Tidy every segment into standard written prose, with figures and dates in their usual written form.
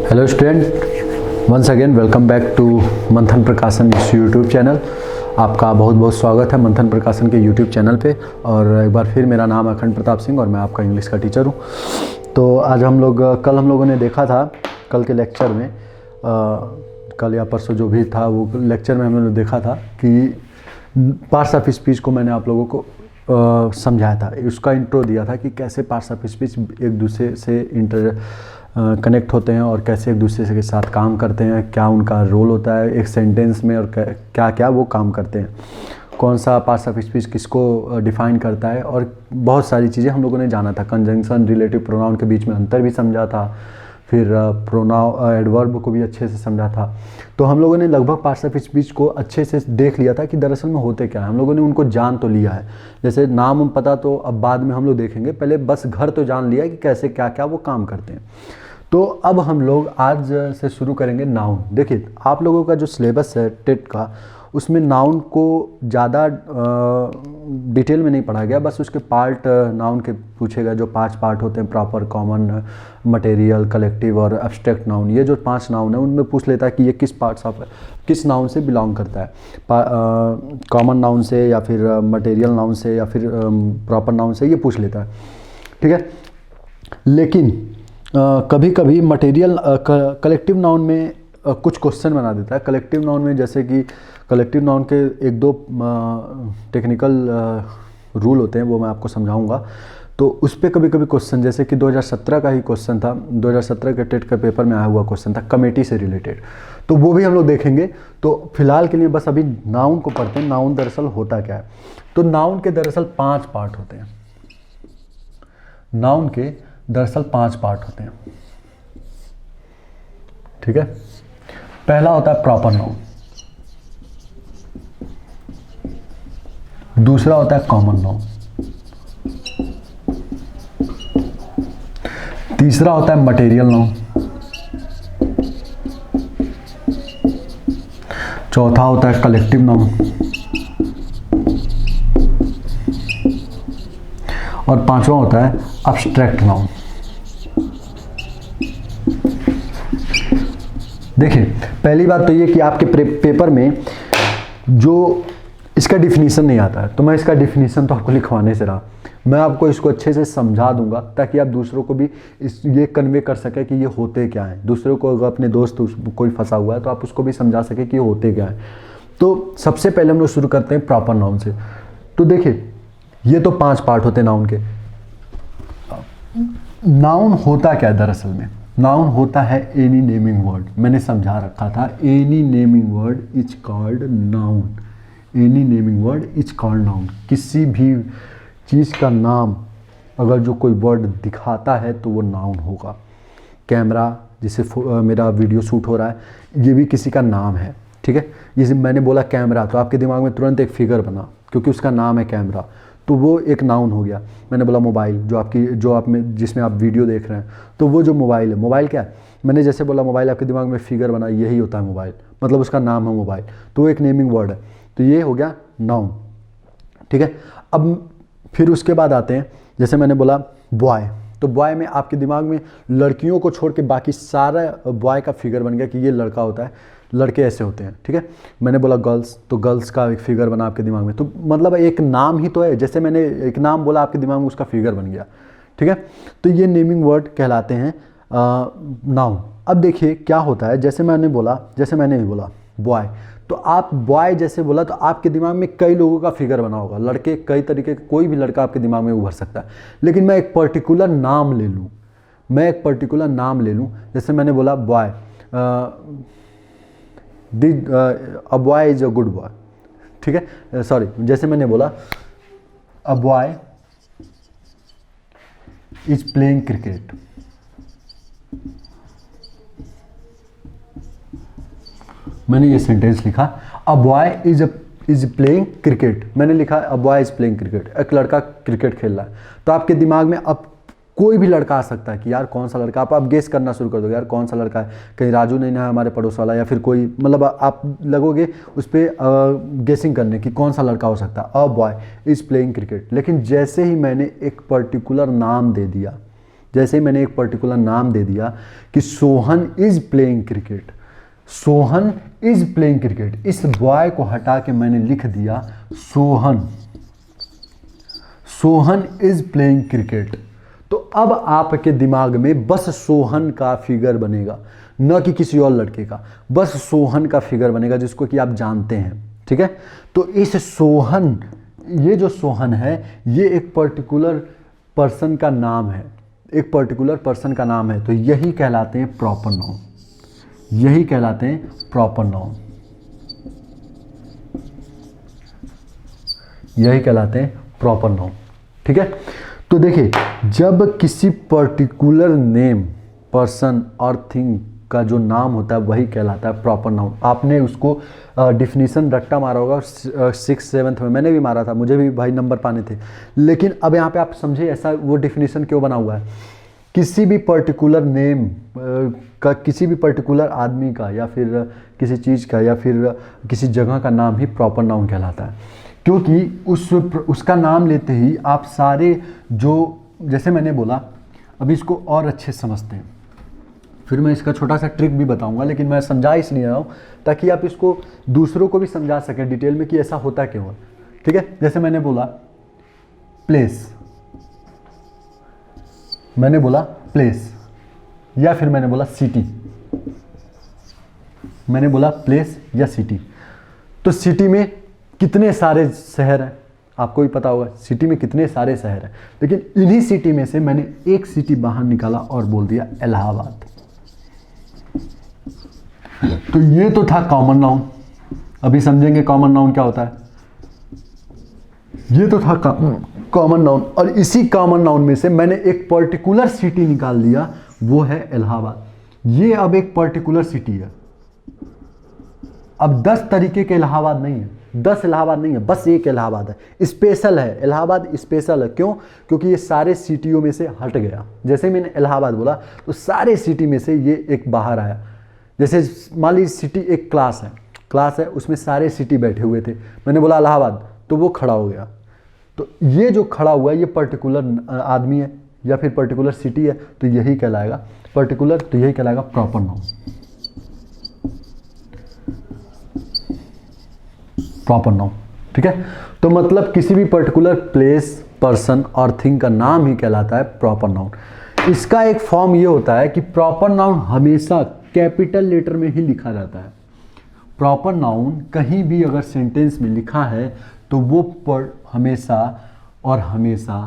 Hello student, once again welcome back to Manthan Prakashan इस YouTube channel. आपका बहुत बहुत स्वागत है मंथन प्रकाशन के यूट्यूब चैनल पे। और एक बार फिर मेरा नाम अखंड प्रताप सिंह और मैं आपका इंग्लिश का टीचर हूँ। तो आज कल हम लोगों ने देखा था, कल के लेक्चर में कल या परसों जो भी था वो लेक्चर में हमने देखा था कि पार्ट्स ऑफ स्पीच को मैंने आप लोगों को समझाया था, उसका इंट्रो दिया था कि कैसे पार्ट्स ऑफ स्पीच एक दूसरे से कनेक्ट होते हैं और कैसे एक दूसरे के साथ काम करते हैं, क्या उनका रोल होता है एक सेंटेंस में और क्या क्या वो काम करते हैं, कौन सा पार्ट्स ऑफ स्पीच किसको डिफाइन करता है, और बहुत सारी चीज़ें हम लोगों ने जाना था। कंजंक्शन, रिलेटिव प्रोनाउन के बीच में अंतर भी समझा था, फिर प्रोनाउन एडवर्ब को भी अच्छे से समझा था। तो हम लोगों ने लगभग पार्ट्स ऑफ स्पीच को अच्छे से देख लिया था कि दरअसल में होते क्या है। हम लोगों ने उनको जान तो लिया है, जैसे नाम पता तो अब बाद में हम लोग देखेंगे, पहले बस घर तो जान लिया कि कैसे क्या क्या वो काम करते हैं। तो अब हम लोग आज से शुरू करेंगे नाउन। देखिए, आप लोगों का जो सिलेबस है टेट का, उसमें नाउन को ज़्यादा डिटेल में नहीं पढ़ा गया, बस उसके पार्ट नाउन के पूछेगा। जो 5 पार्ट होते हैं, प्रॉपर, कॉमन, मटेरियल, कलेक्टिव और एब्स्ट्रैक्ट नाउन, ये जो 5 नाउन है उनमें पूछ लेता है कि ये किस नाउन से बिलोंग करता है, कॉमन नाउन से या फिर मटेरियल नाउन से या फिर प्रॉपर नाउन से, ये पूछ लेता है। ठीक है, लेकिन कभी कभी मटेरियल कलेक्टिव नाउन में कुछ क्वेश्चन बना देता है। कलेक्टिव नाउन में जैसे कि कलेक्टिव नाउन के 1-2 टेक्निकल रूल होते हैं, वो मैं आपको समझाऊंगा। तो उस पर कभी कभी क्वेश्चन, जैसे कि 2017 का ही क्वेश्चन था, 2017 के टेट के पेपर में आया हुआ क्वेश्चन था कमेटी से रिलेटेड, तो वो भी हम लोग देखेंगे। तो फिलहाल के लिए बस अभी नाउन को पढ़ते हैं। नाउन दरअसल होता क्या है? तो नाउन के दरअसल 5 पार्ट होते हैं। नाउन के दरअसल 5 पार्ट होते हैं। ठीक है, पहला होता है प्रॉपर नाउन, दूसरा होता है कॉमन नाउन, तीसरा होता है मटेरियल नाउन, चौथा होता है कलेक्टिव नाउन, और 5वां होता है एब्स्ट्रैक्ट नाउन। देखिए, पहली बात तो ये कि आपके पेपर में जो इसका डिफिनीशन नहीं आता है, तो मैं इसका डिफिनीशन तो आपको लिखवाने से रहा। मैं आपको इसको अच्छे से समझा दूंगा ताकि आप दूसरों को भी ये कन्वे कर सके कि ये होते क्या हैं। दूसरों को अगर अपने दोस्त कोई फंसा हुआ है तो आप उसको भी समझा सके कि ये होते क्या है। तो सबसे पहले हम लोग शुरू करते हैं प्रॉपर नाउन से। तो देखिए, ये तो 5 पार्ट होते हैं नाउन के। नाउन होता क्या है दरअसल में? नाउन होता है एनी नेमिंग वर्ड। मैंने समझा रखा था, any naming word is called noun. Any naming word is called noun. किसी भी चीज़ का नाम अगर जो कोई वर्ड दिखाता है तो वो नाउन होगा। कैमरा, जिसे मेरा वीडियो शूट हो रहा है, ये भी किसी का नाम है। ठीक है, जैसे मैंने बोला कैमरा, तो आपके दिमाग में तुरंत एक फिगर बना क्योंकि उसका नाम है कैमरा, तो वो एक नाउन हो गया। मैंने बोला मोबाइल, जिसमें आप वीडियो देख रहे हैं, तो वो जो मोबाइल है, मोबाइल क्या है? मैंने जैसे बोला मोबाइल, आपके दिमाग में फिगर बना, यही होता है मोबाइल, मतलब उसका नाम है मोबाइल, तो वो एक नेमिंग वर्ड है। तो ये हो गया नाउन। ठीक है, अब फिर उसके बाद आते हैं, जैसे मैंने बोला बॉय, तो बॉय में आपके दिमाग में लड़कियों को छोड़ के बाकी सारा बॉय का फिगर बन गया कि ये लड़का होता है, लड़के ऐसे होते हैं। ठीक है, मैंने बोला गर्ल्स, तो गर्ल्स का एक फिगर बना आपके दिमाग में, तो मतलब एक नाम ही तो है। जैसे मैंने एक नाम बोला, आपके दिमाग में उसका फिगर बन गया। ठीक है, तो ये नेमिंग वर्ड कहलाते हैं नाउन। अब देखिए क्या होता है, जैसे मैंने बोला बॉय, तो आप बॉय जैसे बोला तो आपके दिमाग में कई लोगों का फिगर बना होगा, लड़के कई तरीके के, कोई भी लड़का आपके दिमाग में उभर सकता है। लेकिन मैं एक पर्टिकुलर नाम ले लूँ, जैसे मैंने बोला boy, a boy is a good boy. ठीक है, सॉरी, जैसे मैंने बोला a boy is playing cricket. मैंने ये सेंटेंस लिखा, a boy is playing cricket. मैंने लिखा a boy is playing cricket, एक लड़का क्रिकेट खेल रहा है। तो आपके दिमाग में अब कोई भी लड़का आ सकता है कि यार कौन सा लड़का, आप गेस करना शुरू कर दोगे, यार कौन सा लड़का है, कहीं राजू नहीं ना हमारे पड़ोस वाला, या फिर कोई, मतलब आप लगोगे उस पर गेसिंग करने कि कौन सा लड़का हो सकता है। A boy is playing cricket. लेकिन जैसे ही मैंने एक पर्टिकुलर नाम दे दिया, जैसे मैंने एक पर्टिकुलर नाम दे दिया कि Sohan is playing cricket, Sohan is playing cricket, इस बॉय को हटा के मैंने लिख दिया Sohan, Sohan is playing cricket, तो अब आपके दिमाग में बस सोहन का फिगर बनेगा, न कि किसी और लड़के का, बस सोहन का फिगर बनेगा जिसको कि आप जानते हैं। ठीक है, तो इस सोहन, ये जो सोहन है ये एक पर्टिकुलर पर्सन का नाम है, एक पर्टिकुलर पर्सन का नाम है, तो यही कहलाते हैं प्रॉपर नाउन, यही कहलाते हैं प्रॉपर नाउन, यही कहलाते हैं प्रॉपर नाउन। ठीक है, तो देखिए जब किसी पर्टिकुलर नेम, पर्सन और थिंग का जो नाम होता है वही कहलाता है प्रॉपर नाउन। आपने उसको डिफिनीशन रट्टा मारा होगा 6th 7th में, मैंने भी मारा था, मुझे भी भाई नंबर पाने थे, लेकिन अब यहाँ पे आप समझे ऐसा वो डिफिनीशन क्यों बना हुआ है। किसी भी पर्टिकुलर नेम का, किसी भी पर्टिकुलर आदमी का या फिर किसी चीज़ का या फिर किसी जगह का नाम ही प्रॉपर नाउन कहलाता है, क्योंकि उसका नाम लेते ही आप सारे जो, जैसे मैंने बोला, अभी इसको और अच्छे से समझते हैं, फिर मैं इसका छोटा सा ट्रिक भी बताऊंगा, लेकिन मैं समझा इसलिए रहा हूँ ताकि आप इसको दूसरों को भी समझा सकें डिटेल में कि ऐसा होता क्यों है। ठीक है, जैसे मैंने बोला प्लेस, मैंने बोला प्लेस, या फिर मैंने बोला सिटी, मैंने बोला प्लेस या सिटी, तो सिटी में कितने सारे शहर हैं आपको भी पता होगा, सिटी में कितने सारे शहर हैं, लेकिन इन्हीं सिटी में से मैंने एक सिटी बाहर निकाला और बोल दिया इलाहाबाद, तो ये तो था कॉमन नाउन। अभी समझेंगे कॉमन नाउन क्या होता है। ये तो था कॉमन नाउन, और इसी कॉमन नाउन में से मैंने एक पर्टिकुलर सिटी निकाल लिया, वो है इलाहाबाद। ये अब एक पर्टिकुलर सिटी है। अब 10 तरीके के इलाहाबाद नहीं है, 10 इलाहाबाद नहीं है, बस एक इलाहाबाद है, स्पेशल है, इलाहाबाद स्पेशल है। क्यों? क्योंकि ये सारे सिटियों में से हट गया। जैसे मैंने इलाहाबाद बोला तो सारे सिटी में से ये एक बाहर आया। जैसे मान लीजिए सिटी एक क्लास है, उसमें सारे सिटी बैठे हुए थे, मैंने बोला इलाहाबाद, तो वो खड़ा हो गया। तो ये जो खड़ा हुआ है ये पर्टिकुलर आदमी है या फिर पर्टिकुलर सिटी है, तो यही कहलाएगा पर्टिकुलर, तो यही कहलाएगा प्रॉपर नाउन, प्रॉपर नाउन। ठीक है, तो मतलब किसी भी पर्टिकुलर प्लेस, पर्सन और थिंग का नाम ही कहलाता है प्रॉपर नाउन। इसका एक फॉर्म ये होता है कि प्रॉपर नाउन हमेशा कैपिटल लेटर में ही लिखा जाता है। प्रॉपर नाउन कहीं भी अगर सेंटेंस में लिखा है तो वो हमेशा और हमेशा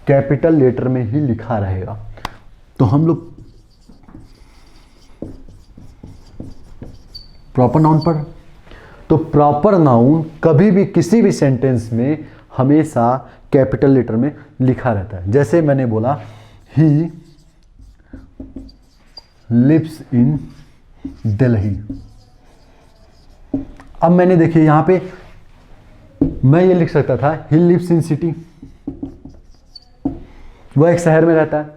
कैपिटल लेटर में ही लिखा रहेगा। तो हम लोग प्रॉपर नाउन पर, तो प्रॉपर नाउन कभी भी किसी भी सेंटेंस में हमेशा कैपिटल लेटर में लिखा रहता है। जैसे मैंने बोला ही लिव्स इन दिल्ली, अब मैंने देखिए यहां पे मैं ये लिख सकता था ही लिव्स इन सिटी, वह एक शहर में रहता है।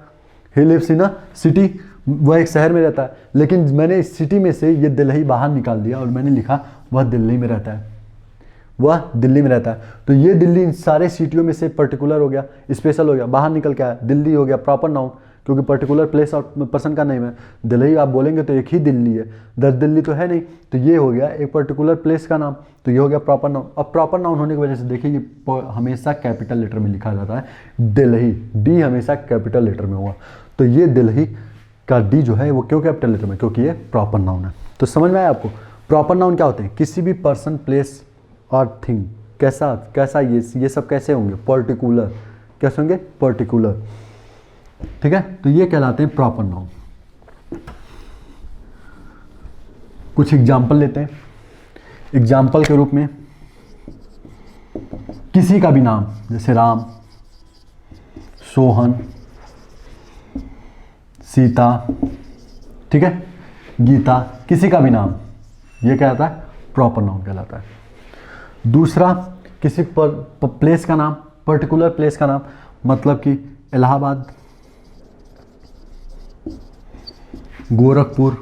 He lives in a city, वह एक शहर में रहता है, लेकिन मैंने इस सिटी में से ये दिल्ली बाहर निकाल दिया और मैंने लिखा वह दिल्ली में रहता है, वह दिल्ली में रहता है। तो ये दिल्ली इन सारे सिटियों में से पर्टिकुलर हो गया, स्पेशल हो गया, बाहर निकल के आया, दिल्ली हो गया प्रॉपर नाउन, क्योंकि पर्टिकुलर प्लेस और पर्सन का नेम है। दिल्ली आप बोलेंगे तो एक ही दिल्ली है, 10 दिल्ली तो है नहीं, तो ये हो गया एक पर्टिकुलर प्लेस का नाम, तो ये हो गया प्रॉपर नाउन। अब प्रॉपर नाउन होने की वजह से देखिए ये हमेशा कैपिटल लेटर में लिखा जाता है। दिल्ली, डी हमेशा कैपिटल लेटर में हुआ, तो ये दिल्ली का डी जो है वो क्यों कैपिटल लेटर में? क्योंकि ये प्रॉपर नाउन है। तो समझ में आया आपको प्रॉपर नाउन क्या होते हैं? किसी भी पर्सन, प्लेस और थिंग, कैसा ये सब कैसे होंगे? पर्टिकुलर, कैसे होंगे? पर्टिकुलर। ठीक है, तो ये कहलाते हैं प्रॉपर नाउन। कुछ एग्जाम्पल लेते हैं। एग्जाम्पल के रूप में किसी का भी नाम, जैसे राम, सोहन, सीता, ठीक है, गीता, किसी का भी नाम, ये कहलाता है प्रॉपर नाउन कहलाता है। दूसरा, किसी प्लेस का नाम, पर्टिकुलर प्लेस का नाम, मतलब कि इलाहाबाद, गोरखपुर,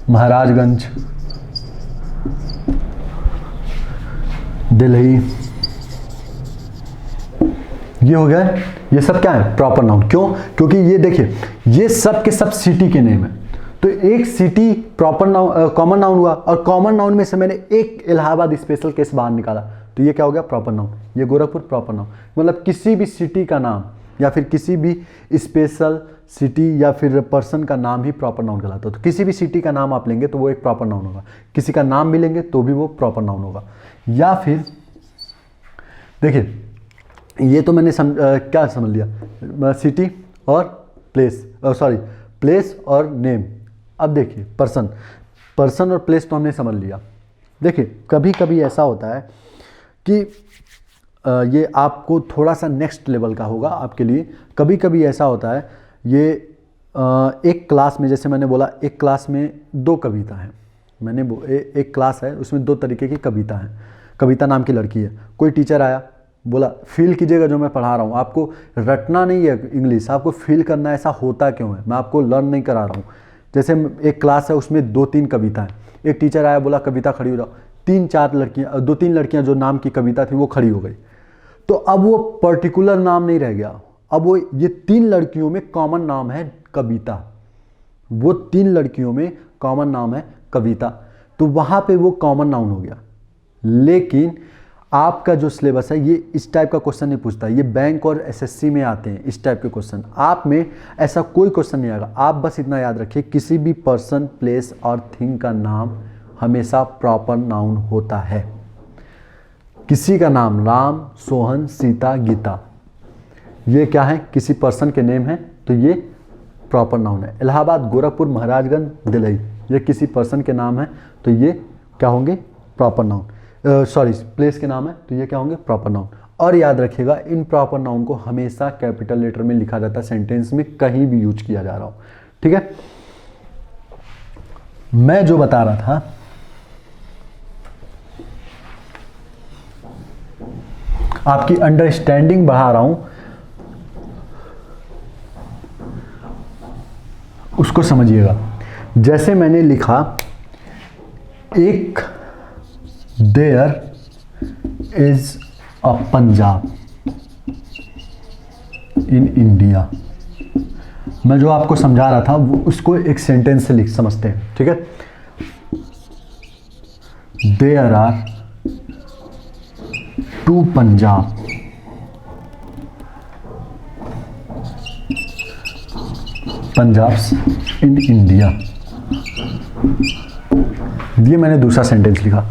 महाराजगंज, दिल्ली, ये हो गया। ये सब क्या है? Proper noun. क्यों? क्योंकि ये देखिए ये सब के सब सिटी के नेम है। तो एक city proper noun, common noun हुआ, और कॉमन नाउन में से मैंने एक इलाहाबाद स्पेशल केस बाहर निकाला, तो ये क्या हो गया? Proper noun. ये गोरखपुर प्रॉपर नाउन, मतलब किसी भी सिटी का नाम या फिर किसी भी स्पेशल सिटी या फिर पर्सन का नाम ही प्रॉपर नाउन कहलाता है। तो किसी भी सिटी का नाम आप लेंगे तो वो एक प्रॉपर नाउन होगा, किसी का नाम भी लेंगे तो भी वो प्रॉपर नाउन होगा। या फिर देखिए ये तो मैंने क्या समझ लिया, सिटी और प्लेस, सॉरी प्लेस और नेम। अब देखिए पर्सन और प्लेस तो हमने समझ लिया। देखिए कभी कभी ऐसा होता है कि ये आपको थोड़ा सा नेक्स्ट लेवल का होगा आपके लिए। कभी कभी ऐसा होता है ये एक क्लास में, जैसे मैंने बोला एक क्लास में दो कविता हैं, मैंने एक क्लास है उसमें दो तरीके की कविता हैं। कविता नाम की लड़की है, कोई टीचर आया बोला फील कीजिएगा जो मैं पढ़ा रहा हूँ, आपको रटना नहीं है इंग्लिश, आपको फील करना, ऐसा होता क्यों है, मैं आपको लर्न नहीं करा रहा हूँ। जैसे एक क्लास है उसमें दो तीन कविताएं, एक टीचर आया बोला कविता खड़ी हो जाओ, दो तीन लड़कियां जो नाम की कविता थी वो खड़ी हो गई। तो अब वो पर्टिकुलर नाम नहीं रह गया, अब वो ये तीन लड़कियों में कॉमन नाम है कविता, वो तीन लड़कियों में कॉमन नाम है कविता, तो वहां पे वो कॉमन नाउन हो गया। लेकिन आपका जो सिलेबस है ये इस टाइप का क्वेश्चन नहीं पूछता, ये बैंक और एसएससी में आते हैं इस टाइप के क्वेश्चन, आप में ऐसा कोई क्वेश्चन नहीं आएगा। आप बस इतना याद रखिए किसी भी पर्सन, प्लेस और थिंग का नाम हमेशा प्रॉपर नाउन होता है। किसी का नाम राम, सोहन, सीता, गीता, ये क्या है? किसी पर्सन के नेम है तो ये प्रॉपर नाउन है। इलाहाबाद, गोरखपुर, महाराजगंज, दिल्ली, ये किसी पर्सन के नाम है तो ये क्या होंगे? Proper noun. सॉरी प्लेस के नाम है तो ये क्या होंगे? Proper noun. और याद रखिएगा इन प्रॉपर नाउन को हमेशा कैपिटल लेटर में लिखा जाता है, सेंटेंस में कहीं भी यूज किया जा रहा हो, ठीक है। मैं जो बता रहा था आपकी अंडरस्टैंडिंग बढ़ा रहा हूं, उसको समझिएगा। जैसे मैंने लिखा एक there is a Punjab in India, मैं जो आपको समझा रहा था वो उसको एक सेंटेंस से लिख समझते हैं, ठीक है। There are two Punjab Punjabs in India, ये मैंने दूसरा सेंटेंस लिखा।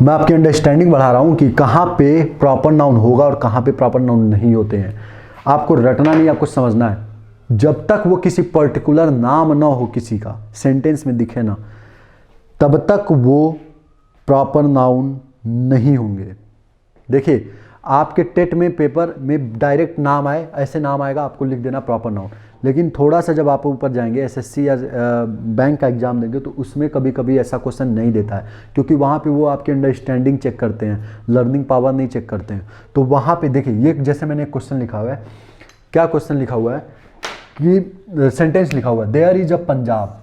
मैं आपकी अंडरस्टैंडिंग बढ़ा रहा हूं कि कहां पे प्रॉपर नाउन होगा और कहां पे प्रॉपर नाउन नहीं होते हैं। आपको रटना नहीं, आपको समझना है। जब तक वो किसी पर्टिकुलर नाम ना हो, किसी का सेंटेंस में दिखे ना, तब तक वो प्रॉपर नाउन नहीं होंगे। देखिए आपके टेट में पेपर में डायरेक्ट नाम आए, ऐसे नाम आएगा, आपको लिख देना प्रॉपर नाउन। लेकिन थोड़ा सा जब आप ऊपर जाएंगे, एसएससी या बैंक का एग्जाम देंगे, तो उसमें कभी कभी ऐसा क्वेश्चन नहीं देता है, क्योंकि वहाँ पे वो आपकी अंडरस्टैंडिंग चेक करते हैं, लर्निंग पावर नहीं चेक करते हैं। तो वहाँ पे देखिए ये जैसे मैंने एक क्वेश्चन लिखा हुआ है, क्या क्वेश्चन लिखा हुआ है कि सेंटेंस लिखा हुआ है देयर इज अ पंजाब,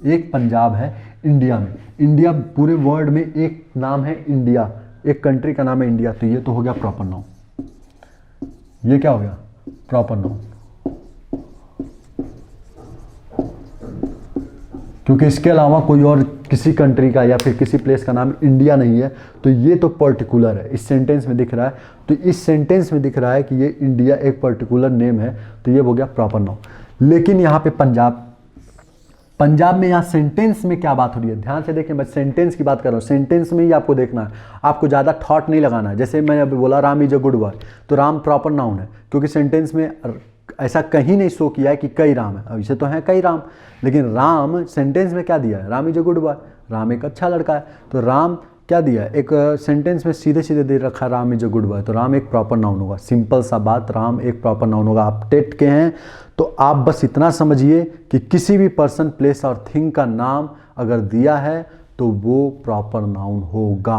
एक पंजाब है इंडिया में। इंडिया पूरे वर्ल्ड में एक नाम है इंडिया, एक कंट्री का नाम है इंडिया, तो ये तो हो गया प्रॉपर नाउन। ये क्या हो गया? Proper noun. क्योंकि इसके अलावा कोई और किसी कंट्री का या फिर किसी प्लेस का नाम इंडिया नहीं है, तो ये तो पर्टिकुलर है, इस सेंटेंस में दिख रहा है, तो इस सेंटेंस में दिख रहा है कि ये इंडिया एक पर्टिकुलर नेम है, तो ये हो गया प्रॉपर नाउन। लेकिन यहाँ पे पंजाब में यहाँ सेंटेंस में क्या बात हो रही है, ध्यान से देखें, मैं सेंटेंस की बात कर रहा हूँ, सेंटेंस में ही आपको देखना है, आपको ज़्यादा थॉट नहीं लगाना है। जैसे मैंने अभी बोला Ram is a good boy, तो राम प्रॉपर नाउन है, क्योंकि सेंटेंस में ऐसा कहीं नहीं शो किया है कि कई राम है। अब इसे तो हैं कई राम, लेकिन राम सेंटेंस में क्या दिया है? Ram is a good boy, Ram एक अच्छा लड़का है, तो राम क्या दिया है? एक सेंटेंस में सीधे सीधे दे रखा है Ram is a good boy, तो राम एक प्रॉपर नाउन होगा। सिंपल सा बात, राम एक प्रॉपर नाउन होगा। आप टेट के हैं तो आप बस इतना समझिए कि किसी भी पर्सन, प्लेस और थिंग का नाम अगर दिया है तो वो प्रॉपर नाउन होगा।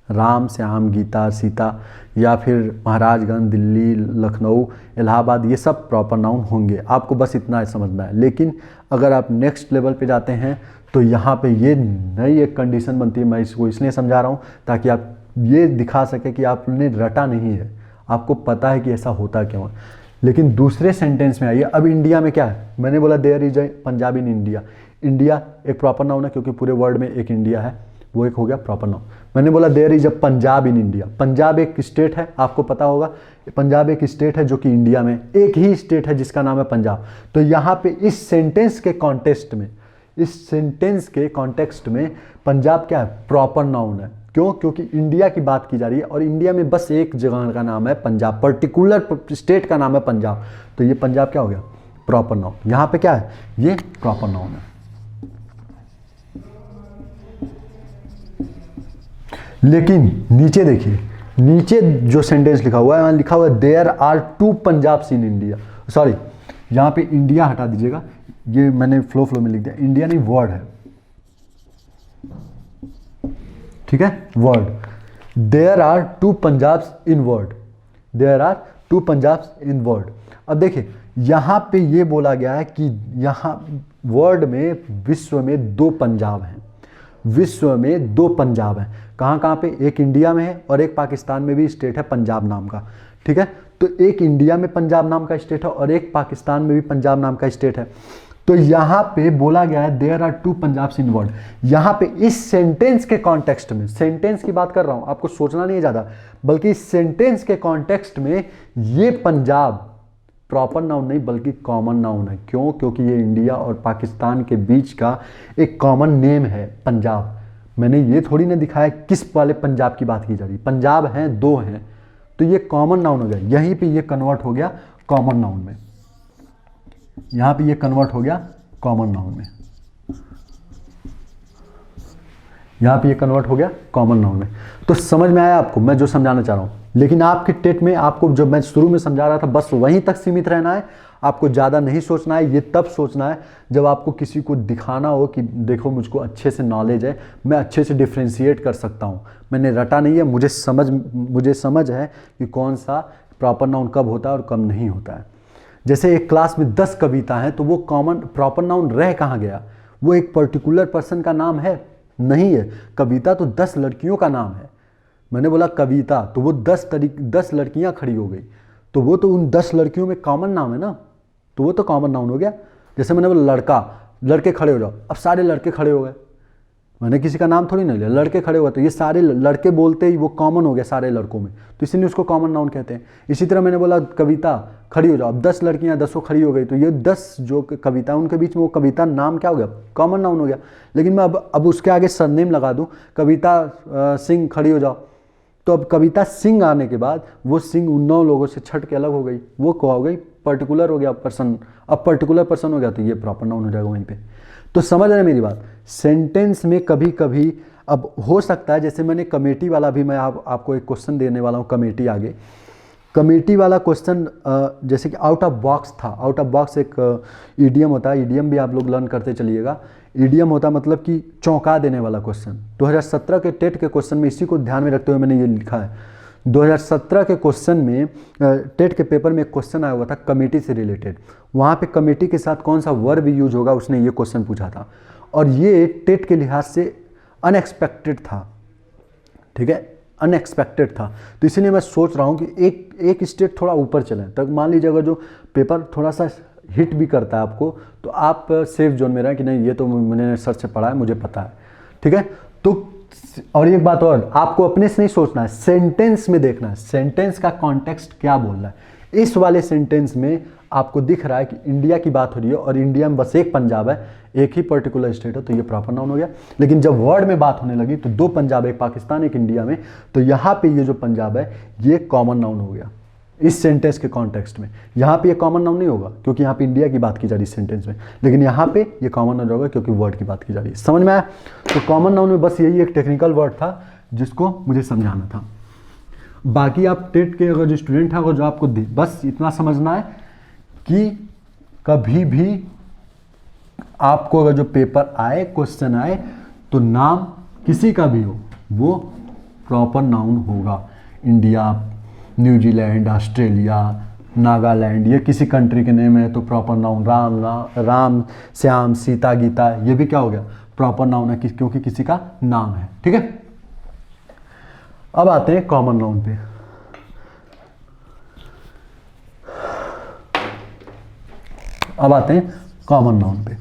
राम, श्याम, गीता, सीता या फिर महाराजगंज, दिल्ली, लखनऊ, इलाहाबाद, ये सब प्रॉपर नाउन होंगे। आपको बस इतना समझना है। लेकिन अगर आप नेक्स्ट लेवल पे जाते हैं तो यहाँ पे ये नई एक कंडीशन बनती है। मैं इसको इसलिए समझा रहा हूँ ताकि आप ये दिखा सके कि आपने रटा नहीं है, आपको पता है कि ऐसा होता क्यों है। लेकिन दूसरे सेंटेंस में आइए, अब इंडिया में क्या है, मैंने बोला there is a Punjab in India. India एक प्रॉपर नाउन है क्योंकि पूरे वर्ल्ड में एक इंडिया है, वो एक हो गया प्रॉपर नाउन। मैंने बोला there is a Punjab in India. Punjab एक स्टेट है, आपको पता होगा पंजाब एक स्टेट है जो कि इंडिया में एक ही स्टेट है जिसका नाम है पंजाब। तो यहाँ पे इस सेंटेंस के कॉन्टेक्स्ट में, इस सेंटेंस के कॉन्टेक्स्ट में पंजाब क्या है, प्रॉपर नाउन है। क्यों? क्योंकि इंडिया की बात की जा रही है और इंडिया में बस एक जगह का नाम है पंजाब, पर्टिकुलर स्टेट का नाम है पंजाब। तो ये पंजाब क्या हो गया, प्रॉपर नाउन। यहाँ पे क्या है, ये प्रॉपर नाउन है। लेकिन नीचे देखिए, नीचे जो सेंटेंस लिखा हुआ है वहां लिखा हुआ है there are 2 Punjabs in India. Sorry, यहां पे इंडिया हटा दीजिएगा, ये मैंने फ्लो में लिख दिया, इंडिया नहीं वर्ड है, ठीक है, word. There are 2 Punjabs in word, there are 2 Punjabs in word. अब देखिए यहां पे ये बोला गया है कि यहां वर्ड में विश्व में 2 पंजाब हैं, विश्व में 2 पंजाब हैं। कहाँ कहाँ पे, एक इंडिया में है और एक पाकिस्तान में भी स्टेट है पंजाब नाम का, ठीक है। तो एक इंडिया में पंजाब नाम का स्टेट है और एक पाकिस्तान में भी पंजाब नाम का स्टेट है। तो यहाँ पे बोला गया है there are 2 Punjabs in world. यहाँ पे इस सेंटेंस के कॉन्टेक्स्ट में, सेंटेंस की बात कर रहा हूँ, आपको सोचना नहीं है ज़्यादा, बल्कि इस सेंटेंस के कॉन्टेक्स्ट में ये पंजाब प्रॉपर नाउन नहीं बल्कि कॉमन नाउन है। क्यों? क्योंकि ये इंडिया और पाकिस्तान के बीच का एक कॉमन नेम है पंजाब। मैंने ये थोड़ी ना दिखाया किस वाले पंजाब की बात की जा रही है, पंजाब हैं 2 हैं, तो ये कॉमन नाउन हो गया। यहीं पे ये कन्वर्ट हो गया कॉमन नाउन में, यहाँ पे ये कन्वर्ट हो गया कॉमन नाउन में, यहाँ पे ये कन्वर्ट हो गया कॉमन नाउन में। तो समझ में आया आपको मैं जो समझाना चाह रहा हूँ। लेकिन आपके टेट में आपको जो मैं शुरू में समझा रहा था बस वहीं तक सीमित रहना है, आपको ज़्यादा नहीं सोचना है। ये तब सोचना है जब आपको किसी को दिखाना हो कि देखो मुझको अच्छे से नॉलेज है, मैं अच्छे से डिफ्रेंशिएट कर सकता हूँ, मैंने रटा नहीं है, मुझे समझ है कि कौन सा प्रॉपर नाउन कब होता है और कब नहीं होता है। जैसे एक क्लास में 10 कविता हैं तो वो कॉमन प्रॉपर नाउन रह कहाँ गया, वो एक पर्टिकुलर पर्सन का नाम है नहीं है। कविता तो 10 लड़कियों का नाम है। मैंने बोला कविता तो वो 10 लड़कियां खड़ी हो गई, तो वो तो उन 10 लड़कियों में कॉमन नाम है ना, तो वो तो कॉमन नाउन हो गया। जैसे मैंने बोला लड़का, लड़के खड़े हो जाओ, अब सारे लड़के खड़े हो गए, मैंने किसी का नाम थोड़ी नहीं लिया, लड़के खड़े हुए, तो ये सारे लड़के बोलते ही वो कॉमन हो गया सारे लड़कों में, तो इसीलिए उसको कॉमन नाउन कहते हैं। इसी तरह मैंने बोला कविता खड़ी हो जाओ, अब 10 लड़कियां 10 खड़ी हो गई, तो ये 10 जो कविता उनके बीच में वो कविता नाम क्या हो गया, कॉमन नाउन हो गया। लेकिन मैं अब उसके आगे सरनेम लगा दूं, कविता सिंह खड़ी हो जाओ, तो अब कविता सिंह आने के बाद वो सिंह उन 9 लोगों से छट के अलग हो गई, वो क्या हो गई, पर्टिकुलर हो गया पर्सन। अब पर्टिकुलर पर्सन हो गया तो ये प्रॉपर नाउन हो जाएगा वहीं पे। तो समझ रहे हैं मेरी बात। सेंटेंस में कभी कभी अब हो सकता है, जैसे मैंने कमेटी वाला भी मैं आपको एक क्वेश्चन देने वाला हूँ, कमेटी आगे, कमेटी वाला क्वेश्चन जैसे कि आउट ऑफ बॉक्स था। आउट ऑफ बॉक्स एक ईडियम होता है, ईडियम भी आप लोग लर्न करते चलिएगा। ईडियम होता मतलब कि चौंका देने वाला क्वेश्चन। 2017 के टेट के क्वेश्चन में इसी को ध्यान में रखते हुए मैंने ये लिखा है। 2017 के क्वेश्चन में टेट के पेपर में एक क्वेश्चन आया हुआ था कमेटी से रिलेटेड। वहाँ पे कमेटी के साथ कौन सा वर्ब यूज होगा उसने ये क्वेश्चन पूछा था, और ये टेट के लिहाज से अनएक्सपेक्टेड था, ठीक है, अनएक्सपेक्टेड था। तो इसीलिए मैं सोच रहा हूँ कि एक स्टेट थोड़ा ऊपर चलें, तक मान लीजिए अगर जो पेपर थोड़ा सा हिट भी करता है आपको तो आप सेफ जोन में रहें कि नहीं ये तो मैंने सर से पढ़ा है, मुझे पता है, ठीक है। तो और एक बात और, आपको अपने से नहीं सोचना है, सेंटेंस में देखना है, सेंटेंस का कॉन्टेक्स्ट क्या बोल रहा है। इस वाले सेंटेंस में आपको दिख रहा है कि इंडिया की बात हो रही है और इंडिया में बस एक पंजाब है, एक ही पर्टिकुलर स्टेट है, तो ये प्रॉपर नाउन हो गया। लेकिन जब वर्ड में बात होने लगी तो 2 पंजाब, एक पाकिस्तान एक इंडिया में, तो यहाँ पे ये जो पंजाब है ये कॉमन नाउन हो गया इस सेंटेंस के कॉन्टेक्स्ट में। यहाँ पे ये कॉमन नाउन नहीं होगा क्योंकि यहाँ पे इंडिया की बात की जा रही है सेंटेंस में, लेकिन यहाँ पे ये कॉमन नाउन होगा क्योंकि वर्ड की बात की जा रही है। समझ में आया? तो कॉमन नाउन में बस यही एक टेक्निकल वर्ड था जिसको मुझे समझाना था। बाकी आप टेट के अगर जो स्टूडेंट है, अगर जो आपको बस इतना समझना है कि कभी भी आपको अगर जो पेपर आए, क्वेश्चन आए, तो नाम किसी का भी हो वो प्रॉपर नाउन होगा। इंडिया, न्यूजीलैंड, ऑस्ट्रेलिया, नागालैंड, ये किसी कंट्री के नेम है तो प्रॉपर नाउन। राम, श्याम, सीता, गीता, ये भी क्या हो गया, प्रॉपर नाउन है क्योंकि किसी का नाम है, ठीक है। अब आते हैं कॉमन नाउन पे। अब आते हैं कॉमन नाउन पे।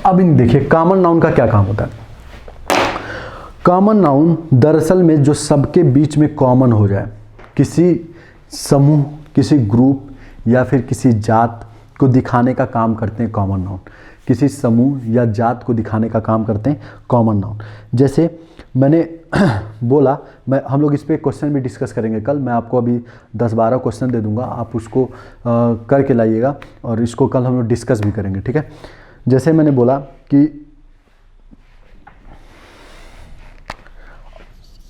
अब इन देखिए कॉमन नाउन का क्या काम होता है। कॉमन नाउन दरअसल में जो सबके बीच में कॉमन हो जाए, किसी समूह, किसी ग्रुप या फिर किसी जात को दिखाने का काम करते हैं कॉमन नाउन। किसी समूह या जात को दिखाने का काम करते हैं कॉमन नाउन। जैसे मैंने बोला, हम लोग इस पे क्वेश्चन भी डिस्कस करेंगे कल। मैं आपको अभी 10-12 क्वेश्चन दे दूंगा, आप उसको करके लाइएगा और इसको कल हम लोग डिस्कस भी करेंगे, ठीक है। जैसे मैंने बोला कि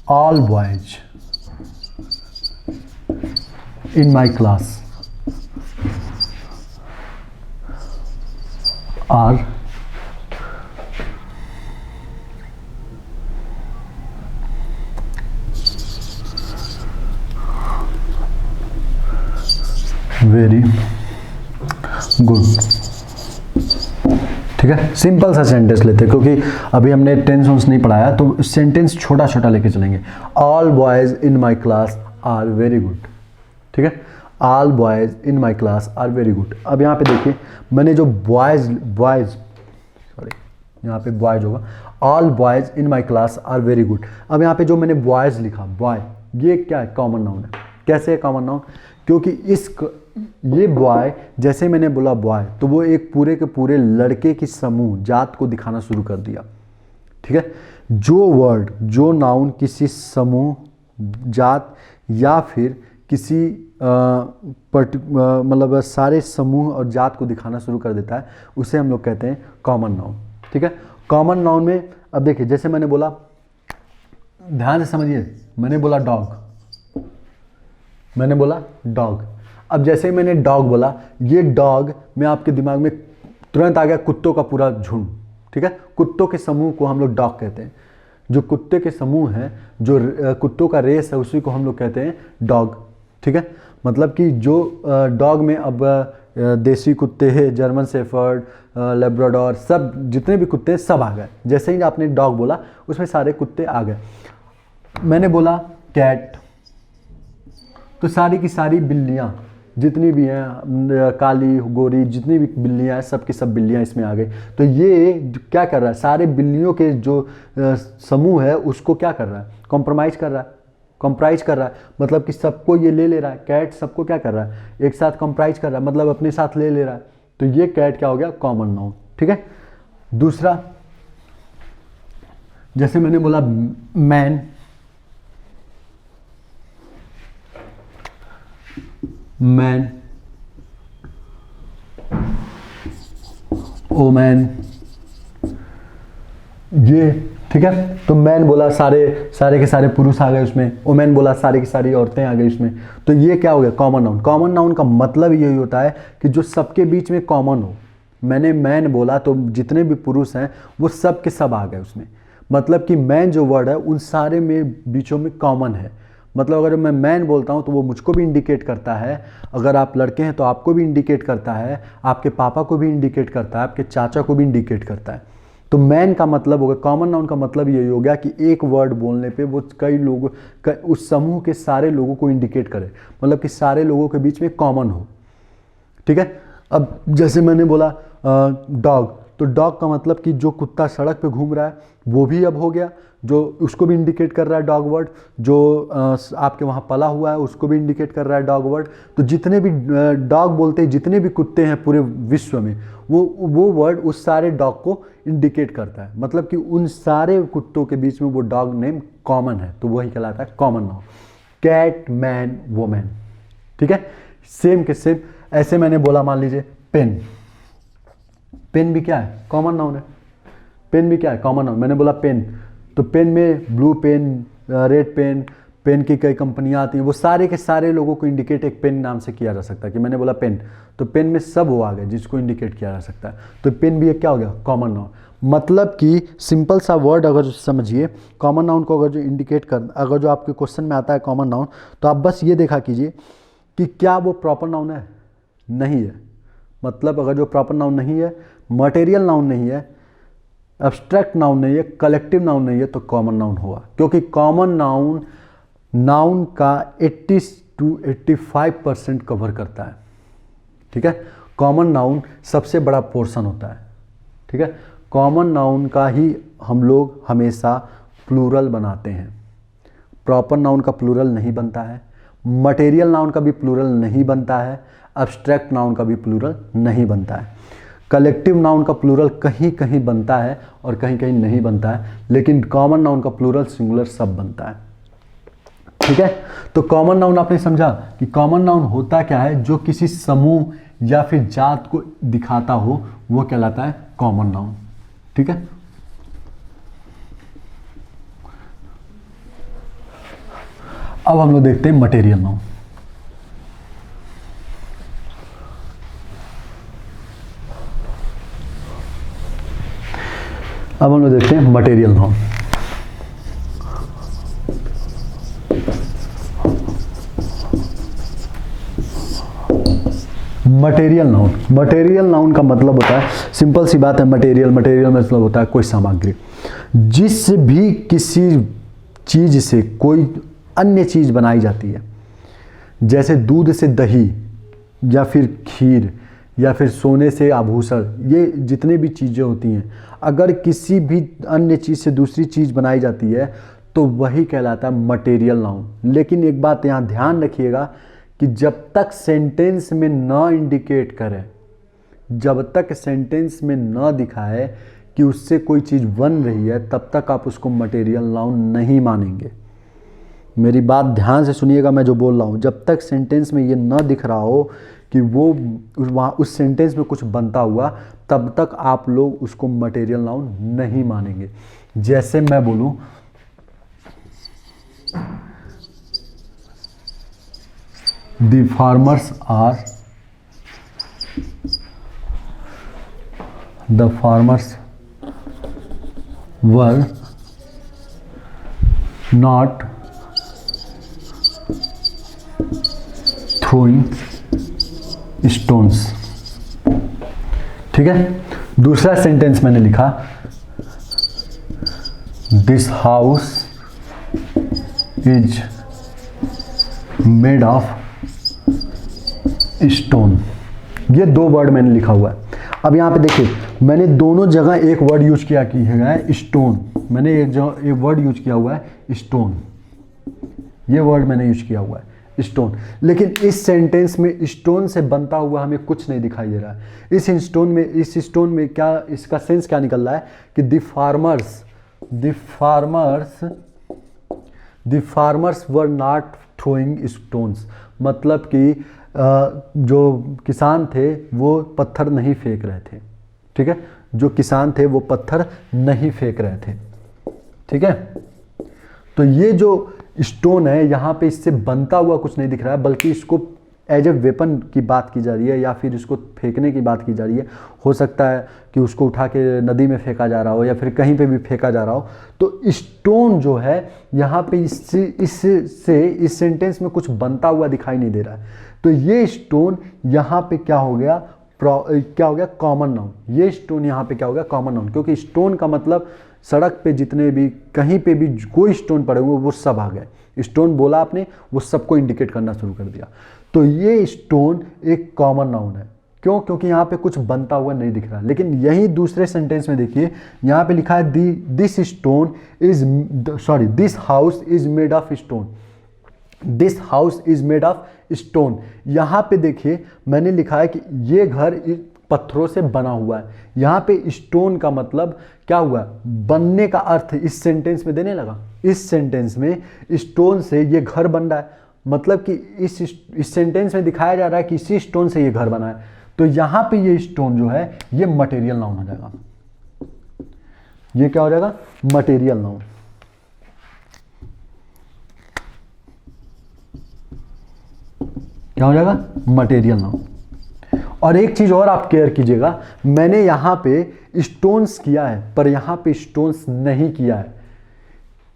all boys in my class are very good, ठीक है। सिंपल सा सेंटेंस लेते हैं क्योंकि अभी हमने टेंस वंस नहीं पढ़ाया, तो सेंटेंस छोटा छोटा लेके चलेंगे। All boys in my class are very good, ठीक है। All boys in my class are very good. अब यहाँ पे देखिए मैंने जो बॉयज सॉरी यहाँ पे बॉयज होगा, all boys in my class are very good. अब यहाँ पे जो मैंने बॉयज लिखा, बॉय, ये क्या है? कॉमन नाउन है। कैसे है कॉमन नाउन? क्योंकि ये बॉय, जैसे मैंने बोला बॉय, तो वो एक पूरे के पूरे लड़के की समूह, जात को दिखाना शुरू कर दिया, ठीक है। जो वर्ड, जो नाउन किसी समूह, जात या फिर किसी मतलब सारे समूह और जात को दिखाना शुरू कर देता है, उसे हम लोग कहते हैं कॉमन नाउन, ठीक है। कॉमन नाउन में अब देखिए, जैसे मैंने बोला, ध्यान से समझिए, मैंने बोला डॉग, मैंने बोला डॉग। अब जैसे ही मैंने डॉग बोला, ये डॉग में आपके दिमाग में तुरंत आ गया कुत्तों का पूरा झुंड, ठीक है। कुत्तों के समूह को हम लोग डॉग कहते हैं। जो कुत्ते के समूह हैं, जो कुत्तों का रेस है, उसी को हम लोग कहते हैं डॉग, ठीक है। मतलब कि जो डॉग में अब देसी कुत्ते हैं, जर्मन शेफर्ड, लेब्राडोर, सब जितने भी कुत्ते हैं सब आ गए। जैसे ही आपने डॉग बोला, उसमें सारे कुत्ते आ गए। मैंने बोला कैट, तो सारी की सारी बिल्लियाँ जितनी भी हैं, काली गोरी जितनी भी बिल्लियाँ हैं, सब की सब बिल्लियाँ इसमें आ गई। तो ये क्या कर रहा है? सारे बिल्लियों के जो समूह है उसको क्या कर रहा है? कॉम्प्रोमाइज कर रहा है, कॉम्प्राइज कर रहा है। मतलब कि सबको ये ले रहा है। कैट सबको क्या कर रहा है? एक साथ कॉम्प्राइज कर रहा है, मतलब अपने साथ ले रहा है। तो ये कैट क्या हो गया? कॉमन नाउन, ठीक है। दूसरा, जैसे मैंने बोला मैन, मैन, ओ मैन, ये, ठीक है। तो मैन बोला, सारे के सारे पुरुष आ गए उसमें। ओमेन बोला, सारी की सारी औरतें आ गई उसमें। तो ये क्या हो गया? Common noun. कॉमन नाउन का मतलब यही होता है कि जो सबके बीच में कॉमन हो। मैंने मैन बोला तो जितने भी पुरुष हैं वो सब के सब आ गए उसमें। मतलब कि मैन जो वर्ड है उन सारे में बीचों में कॉमन है। मतलब अगर मैं मैन बोलता हूँ तो वो मुझको भी इंडिकेट करता है, अगर आप लड़के हैं तो आपको भी इंडिकेट करता है, आपके पापा को भी इंडिकेट करता है, आपके चाचा को भी इंडिकेट करता है। तो मैन का मतलब हो गया, कॉमन नाउन का मतलब यही हो गया कि एक वर्ड बोलने पे वो कई लोग, उस समूह के सारे लोगों को इंडिकेट करे, मतलब कि सारे लोगों के बीच में कॉमन हो, ठीक है। अब जैसे मैंने बोला डॉग, तो डॉग का मतलब कि जो कुत्ता सड़क पे घूम रहा है वो भी अब हो गया, जो उसको भी इंडिकेट कर रहा है डॉग वर्ड। जो आपके वहाँ पला हुआ है उसको भी इंडिकेट कर रहा है डॉग वर्ड। तो जितने भी डॉग बोलते हैं, जितने भी कुत्ते हैं पूरे विश्व में, वो वर्ड उस सारे डॉग को इंडिकेट करता है। मतलब कि उन सारे कुत्तों के बीच में वो डॉग नेम कॉमन है, तो वही कहलाता है common noun. Cat, man, woman, ठीक है। सेम के सेम ऐसे मैंने बोला, मान लीजिए पेन, पेन भी क्या है? कॉमन नाउन है। पेन भी क्या है? Common noun. मैंने बोला पेन, तो पेन में blue pen, red pen, pen की कई कंपनियां आती हैं, वो सारे के सारे लोगों को इंडिकेट एक पेन नाम से किया जा सकता है। कि मैंने बोला पेन, तो पेन में सब वो आ गए जिसको इंडिकेट किया जा सकता है। तो पेन भी एक क्या हो गया? Common noun. मतलब कि सिंपल सा वर्ड अगर समझिए, कॉमन नाउन को अगर जो इंडिकेट कर, अगर जो आपके क्वेश्चन में आता है कॉमन नाउन, तो आप बस ये देखा कीजिए कि क्या वो प्रॉपर नाउन है? नहीं है। मतलब अगर जो प्रॉपर नाउन नहीं है, मटेरियल नाउन नहीं है, एब्स्ट्रैक्ट नाउन नहीं है, कलेक्टिव नाउन नहीं है, तो कॉमन नाउन होगा। क्योंकि कॉमन नाउन नाउन का 80 to 85% कवर करता है। ठीक है, कॉमन नाउन सबसे बड़ा पोर्शन होता है। ठीक है, कॉमन नाउन का ही हम लोग हमेशा प्लूरल बनाते हैं। प्रॉपर नाउन का प्लूरल नहीं बनता है, मटेरियल नाउन का भी प्लूरल नहीं बनता है, एब्स्ट्रैक्ट नाउन का भी प्लूरल नहीं बनता है। कलेक्टिव नाउन का प्लूरल कहीं कहीं बनता है और कहीं कहीं नहीं बनता है, लेकिन कॉमन नाउन का प्लूरल सिंगुलर सब बनता है। ठीक है, तो कॉमन नाउन आपने समझा कि कॉमन नाउन होता क्या है, जो किसी समूह या फिर जात को दिखाता हो वो कहलाता है कॉमन नाउन। ठीक है, अब हम लोग देखते हैं मटेरियल नाउन। अब हम लोग देखते हैं material noun. Material noun, material noun का मतलब होता है, सिंपल सी बात है, मटेरियल मतलब होता है कोई सामग्री। जिस भी किसी चीज से कोई अन्य चीज बनाई जाती है, जैसे दूध से दही या फिर खीर या फिर सोने से आभूषण, ये जितने भी चीज़ें होती हैं, अगर किसी भी अन्य चीज़ से दूसरी चीज़ बनाई जाती है तो वही कहलाता है मटेरियल नाउन। लेकिन एक बात यहाँ ध्यान रखिएगा कि जब तक सेंटेंस में न इंडिकेट करे, जब तक सेंटेंस में न दिखाए कि उससे कोई चीज़ बन रही है, तब तक आप उसको मटेरियल नाउन नहीं मानेंगे। मेरी बात ध्यान से सुनिएगा, मैं जो बोल रहा हूँ, जब तक सेंटेंस में ये न दिख रहा हो कि वो वहाँ उस सेंटेंस में कुछ बनता हुआ, तब तक आप लोग उसको मटेरियल नाउन नहीं मानेंगे। जैसे मैं बोलूँ, the farmers were not throwing stones. ठीक है, दूसरा सेंटेंस मैंने लिखा, this house is made of stone. ये दो वर्ड मैंने लिखा हुआ है। अब यहाँ पे देखिए, मैंने दोनों जगह एक वर्ड यूज किया कि है स्टोन। मैंने एक वर्ड यूज किया हुआ है स्टोन, ये वर्ड मैंने यूज किया हुआ है स्टोन। लेकिन इस सेंटेंस में स्टोन से बनता हुआ हमें कुछ नहीं दिखाई दे रहा है। इस स्टोन में क्या, इसका सेंस क्या निकल रहा है कि the farmers were not throwing stones. मतलब कि जो किसान थे वो पत्थर नहीं फेंक रहे थे। ठीक है, जो किसान थे वो पत्थर नहीं फेंक रहे थे। ठीक है, तो ये जो स्टोन है, यहाँ पे इससे बनता हुआ कुछ नहीं दिख रहा है, बल्कि इसको एज ए वेपन की बात की जा रही है या फिर इसको फेंकने की बात की जा रही है। हो सकता है कि उसको उठा के नदी में फेंका जा रहा हो या फिर कहीं पे भी फेंका जा रहा हो। तो स्टोन जो है यहाँ पे इस सेंटेंस में कुछ बनता हुआ दिखाई नहीं दे रहा है। तो ये स्टोन यहाँ पे क्या हो गया, कॉमन नाउन। ये स्टोन यहाँ पे क्या हो गया, कॉमन नाउन। क्योंकि स्टोन का मतलब सड़क पे जितने भी, कहीं पे भी कोई स्टोन पड़े हुए वो सब आ गए। स्टोन बोला आपने, वो सबको इंडिकेट करना शुरू कर दिया। तो ये स्टोन एक कॉमन नाउन है। क्यों? क्योंकि यहाँ पे कुछ बनता हुआ नहीं दिख रहा। लेकिन यही दूसरे सेंटेंस में देखिए, यहाँ पे लिखा है this house is made of stone. This house is made of stone. यहाँ पे देखिए मैंने लिखा है कि ये घर पत्थरों से बना हुआ है। यहाँ पे स्टोन का मतलब क्या हुआ, बनने का अर्थ इस सेंटेंस में देने लगा। इस सेंटेंस में स्टोन से ये घर बन रहा है, मतलब कि इस सेंटेंस में दिखाया जा रहा है कि इसी स्टोन से ये घर बना है। तो यहाँ पे ये स्टोन जो है ये मटेरियल नाउन हो जाएगा। ये क्या हो जाएगा, मटेरियल नाउन। क्या हो जाएगा, मटेरियल नाउन। और एक चीज और आप केयर कीजिएगा, मैंने यहां पे स्टोन्स किया है पर यहां पे स्टोन्स नहीं किया है।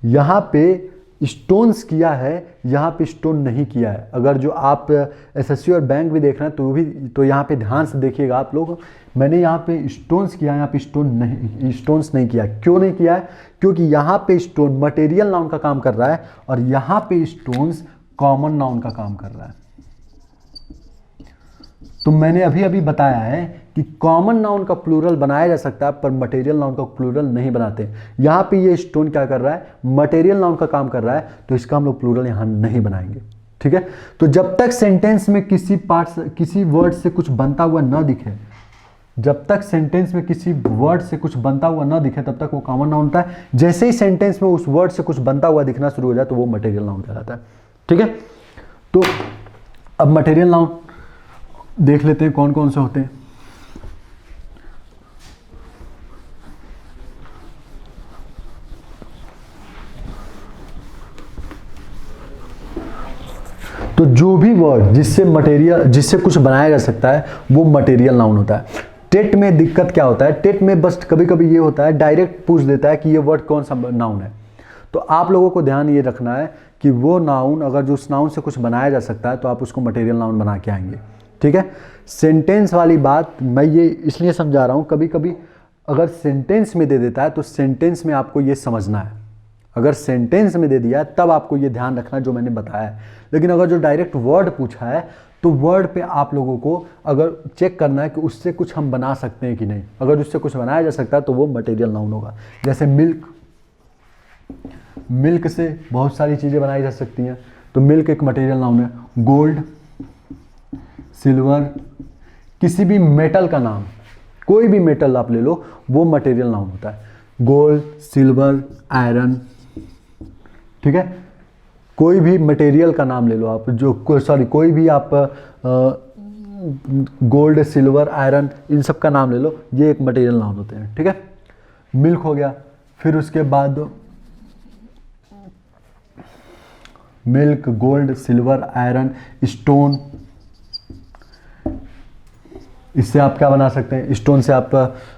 यहां पे स्टोन्स किया है, यहाँ पे स्टोन नहीं किया है। अगर जो आप एसएससी और बैंक भी देख रहे हैं तो यहाँ पे ध्यान से देखिएगा आप लोग, मैंने यहाँ पे स्टोन्स किया है, यहाँ पे स्टोन्स नहीं किया। क्यों नहीं किया है? क्योंकि यहाँ पे स्टोन मटेरियल नाउन का काम कर रहा है और यहाँ पे स्टोन्स कॉमन नाउन का काम कर रहा है। तो मैंने अभी अभी बताया है कि कॉमन नाउन का प्लूरल बनाया जा सकता है पर मटेरियल नाउन का प्लूरल नहीं बनाते। यहाँ पे ये स्टोन क्या कर रहा है? मटेरियल नाउन का काम कर रहा है, तो इसका हम लोग प्लूरल यहाँ नहीं बनाएंगे। ठीक है, तो जब तक सेंटेंस में किसी वर्ड से कुछ बनता हुआ ना दिखे, जब तक सेंटेंस में किसी वर्ड से कुछ बनता हुआ ना दिखे तब तक वो कॉमन नाउन होता है। जैसे ही सेंटेंस में उस वर्ड से कुछ बनता हुआ दिखना शुरू हो जाए तो वो मटेरियल नाउन कहलाता है। ठीक है, तो अब मटेरियल नाउन देख लेते हैं कौन कौन से होते हैं। तो जो भी वर्ड जिससे कुछ बनाया जा सकता है वो मटेरियल नाउन होता है। टेट में दिक्कत क्या होता है? टेट में बस कभी कभी ये होता है, डायरेक्ट पूछ देता है कि ये वर्ड कौन सा नाउन है। तो आप लोगों को ध्यान ये रखना है कि वो नाउन, अगर जो उस नाउन से कुछ बनाया जा सकता है तो आप उसको मटेरियल नाउन बना के आएंगे। ठीक है, सेंटेंस वाली बात मैं ये इसलिए समझा रहा हूँ, कभी कभी अगर सेंटेंस में दे देता है तो सेंटेंस में आपको ये समझना है। अगर सेंटेंस में दे दिया तब आपको ये ध्यान रखना जो मैंने बताया है। लेकिन अगर जो डायरेक्ट वर्ड पूछा है तो वर्ड पे आप लोगों को अगर चेक करना है कि उससे कुछ हम बना सकते हैं कि नहीं। अगर उससे कुछ बनाया जा सकता है तो वो मटेरियल नाउन होगा। जैसे मिल्क से बहुत सारी चीज़ें बनाई जा सकती हैं, तो मिल्क एक मटेरियल नाउन है। गोल्ड, सिल्वर, किसी भी मेटल का नाम, कोई भी मेटल आप ले लो, वो मटेरियल नाउन होता है। गोल्ड, सिल्वर, आयरन, ठीक है, कोई भी मटेरियल का नाम ले लो आप, कोई भी आप गोल्ड, सिल्वर, आयरन, इन सब का नाम ले लो, ये एक मटेरियल नाउन होते हैं। ठीक है, मिल्क हो गया। फिर उसके बाद milk, gold, silver, iron, stone, इससे आप क्या बना सकते हैं? स्टोन से आप